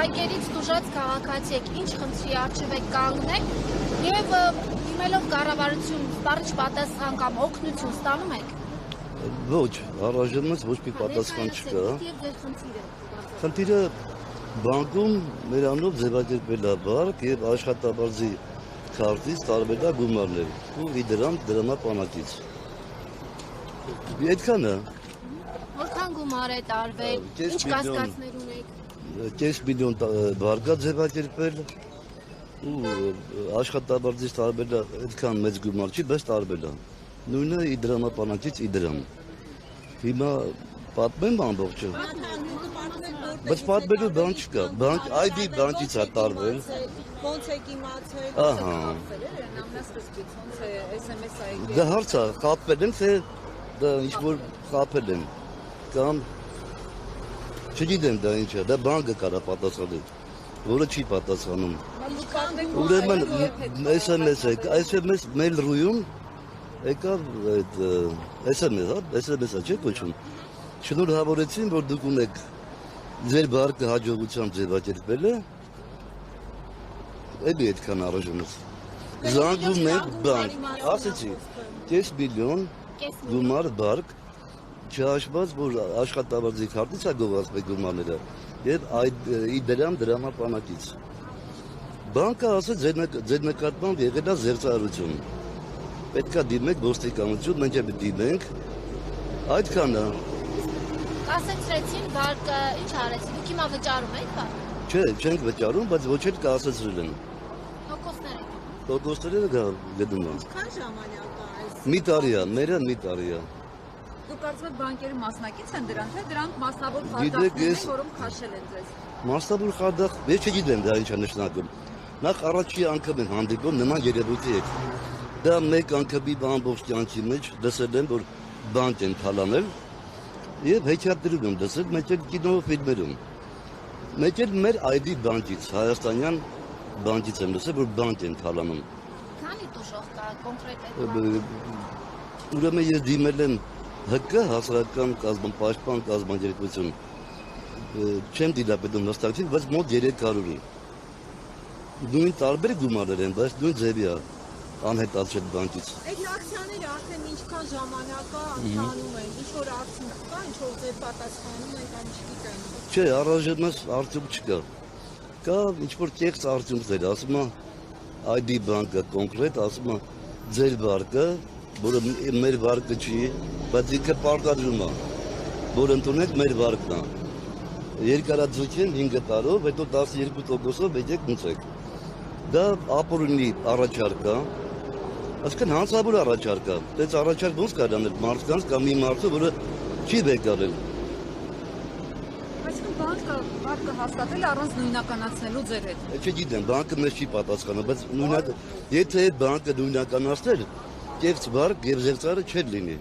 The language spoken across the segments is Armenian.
բանկերից տուժած քաղաքացիեք ինչ խնդրի առջև եք կանգնել եւ իմելով կառավարություն սպառիչ պատասխան կամ օգնություն ստանում եք։ Ոչ, առայժմս ոչ մի պատասխան չկա։ Խնդիրը բանկում մերանով ձևակերպել է վարկ եւ աշխատավարձի քարտից տարբեր գումարներ ու դրամապանակից։ Այդքանը Որքան գումար է տարվել, ինչ կասկածներ ունեք։ 5 միլիոն վարկա ձևակերպել ու աշխատավարձից տարբեր այդքան մեծ գումար չի, բայց տարբեր է։ Նույնը դրամապանակից դրամ։ Հիմա պատմեմ ամբողջը։ Բայց պատմելու բան չկա։ Բանկ ID բանկից է տարվել։ Ոնց եք իմացել։ Ահա։ Ամենասկզբից ոնց է SMS-ը եկել։ Դա հարց է, խաբվել են, թե դա ինչ որ խաբել են կամ չգիտեմ դա ինչ է, դա բանկը կարա պատասխանել, որը չի պատասխանում։ Ուրեմն SMS mail.ru-ում եկավ այդ SMS-ը չէ կոչում։ Շնորհավորեցին, որ դուք ունեք ձեր բարկը հաջողությամբ ձևակերպել է, էլի այդքան առայժմս։ Զանգում ենք բանկ, ասեցի, 5 միլիոն գումար բարկ, չհաշված, որ աշխատավարձի քարտից է գովացվել գումարները եւ դրամապանակից։ Բանկը ասաց ձեր նկատմամբ եղել է զերծարություն։ Պետք է դիմեք ոստիկանություն, մենք էլ դիմենք։ Այդքանը։ Կասեցրեցին վարկը, ինչ արեցին, դուք հիմա վճարում եք բան։ Չէ, չենք վճարում, բայց ոչ էլ կասեցրել են։ Տոկոսներ եք։ Տոկոսները գտնում են։ Քան ժամանակ է այս։ Մի տարի է, մերը մի տարի է։ Դուք կարծում եք բանկերի մասնակից են դրան, թե դրանք մասնավոր խարդախներ են, որոնք քաշել են ձեզ։ Մասնավոր խարդախ, ես չգիտեմ դա ինչ է նշանակում։ Նախ առաջի անգամ եմ հանդիպում նման երևույթի հետ։ Դա մեկ անգամի ամբողջ կյանքի մեջ լսել եմ, որ բանկ են թալանել եւ հեքիաթներում եմ լսել, մեկ էլ կինո ֆիլմերում։ Մեկ էլ մեր ID բանկից, հայաստանյան բանկից եմ լսել, որ բանկ են թալանում։ Քանի տուժող կա կոնկրետ։ Ուրեմն ես դիմել եմ ՀԿ հասարակական պաշտպան կազմակերպություն։ Չեմ դիլապետում հստակથી, բայց մոտ 300-ի։ Նույն տարբեր գումարներ են, բայց նույն ձևի է անհետացել բանկից։ Այդ ակցիաները արդեն ինչքան ժամանակ է ընթանում են, ինչ որ արդյունք կա, ինչ որ ձեր պատասխանում են կամ չգիտեմ։ Չէ, առայժմս արդյունք չկա։ Կա ինչ որ կեղծ արդյունքներ, ասում է ID բանկը կոնկրետ, ասում է ձեր վարկը, որը մեր վարկը չի, բայց ինքը պարտադրում է, որ ընդունեք մեր վարկն է։ Երկարաձգեն 5 տարով, հետո 12%-ով եկեք մուծեք։ Դա ապօրինի առաջարկ է, այսինքն հանցավոր առաջարկ է։ Դες առաջարկ ոնց կարող անել մարդկանց կամ մի մարդու, որը չի վեկարել։ Այսինքն բանկը հաստատել առանց նույնականացնելու ձեր հետ։ Չգիտեմ, բանկը մեզ չի պատասխանում, բայց նույնակ եթե բանկը նույնականացներ, կեղծ վարկ եւ զերծարը չէր լինի։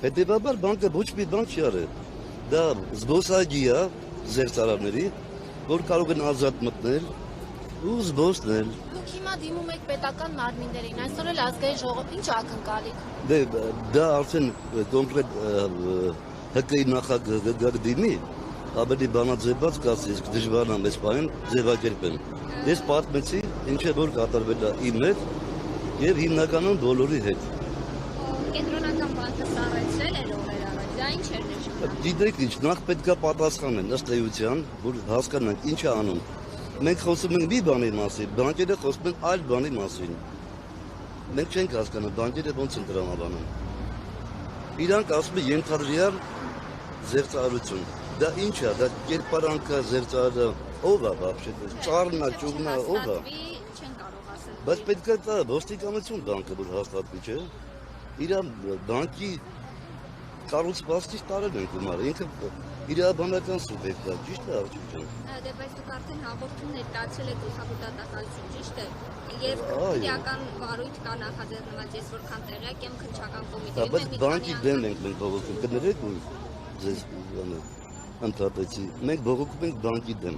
Հետեւաբար բանկը ոչ մի բան չի արել։ Դա զբոսայգի է զերծարարների, որ կարող են ազատ մտնել ու զբոսնել։ Դուք հիմա դիմում եք պետական մարմիններին, այսօր էլ ազգային ժողով ինչ ակնկալիք։ Դա արդեն կոնկրետ ՀԿ-ի նախագահ դիմի, ավելի բանաձևված կասի, իսկ դժվարն է մեզ պահին ձևակերպել։ Ես պատմեցի, ինչ է որ կատարվել է իմ հետ եւ հիմնականում բոլորի հետ։ Կենտրոնական բանկը սառեցրել էր օրեր առաջ, դա ինչ էր նշանակում։ Գիտեք ինչ, նախ պետք է պատասխանեն ըստ էության, որ հասկանանք ինչ է անում։ Մենք խոսում ենք մի բանի մասին, բանկերը խոսում են այլ բանի մասին։ Մենք չենք հասկանում բանկերը ոնց են տրամաբանում։ Իրանք ասում են ենթադրյալ զերծարություն։ Դա ինչ է, դա կերպարանքը զերծարը, ով է вообще, ծառնա, ճուղնա, ով է։ Չեն կարող ասել։ Բայց պետք է դա ոստիկանություն բանկը որ հաստատվի, չէ։ Իր բանկի կառուցվածքից տարել են գումարը, ինքը իրավաբանական սուբյեկտ է, ճիշտ է արդյոք ջան։ Դե բայց դուք արդեն հաղորդում ներկայացրել եք գլխավոր դատախազություն, ճիշտ է։ Եվ իրական վարույթ կա նախաձեռնված, ես որքան տեղյակ եմ քննչական կոմիտեում։ Բայց բանկի դեմ ենք մենք բողոքում, կներեք ու ձեզ ընդհատեցի։ Մենք բողոքում ենք բանկի դեմ։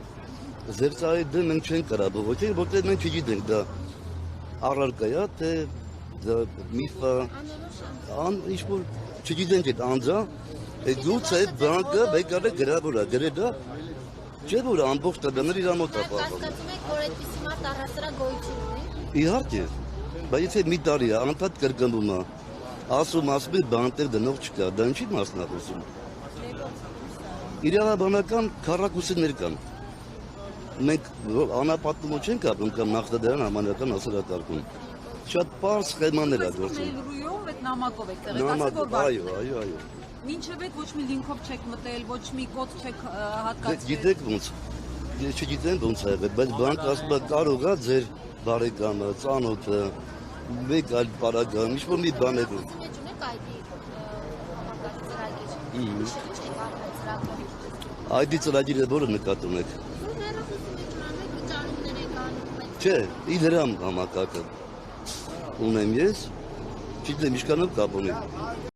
Զերծարի դեմ մենք չենք կարա բողոքել, որտեղ մենք չգիտենք դա առարկա է, թե դա միֆ է, ինչ որ չգիտենք այդ անձը, գուցե բանկը բեկարը գրավոր է, գրել է Չէ՞ որ ամբողջ տղաները իր մոտ է Բայց պահպանում։ հասկացում եք, որ այդպիսի մարդ առհասարակ գոյություն ունի։ Իհարկե, բայց եթե մի տարի է անդադ կրկնվում է, ասում է բանտեր դնող չկա, դա ինչի մասն է խոսում։ Իրավաբանական քառակուսիներ կան։ Մենք անապատումը չենք ապրում կամ նախտադրան համանական հասարակարգում։ Շատ պարզ սխեմաներ է գործում։ Մեյլրույով այդ նամակով եք տեղեկացել, Նամակ, որ այո։ մինչև այդ ոչ մի լինքով չեք մտել, ոչ մի կոդ չեք հատկացրել։ Գիտեք ոնց։ Ես չգիտեմ ոնց է եղել, բայց բանկ ասում է կարող է ձեր բարեկամը, ծանոթը, մեկ այլ պարագան, ինչ-որ մի բան է դու։ Մեջ ունեք ID համակարգի ծրագիր։ Ինչ եք արվել ծրագրով։ ID ծրագիրը որը նկատում եք։ Ու հեռախոսի մեջ ունեք վճարումներ եք անում։ Չէ, իդրամ համակարգը ունեմ ես, չգիտեմ ինչքանով կապ ունի։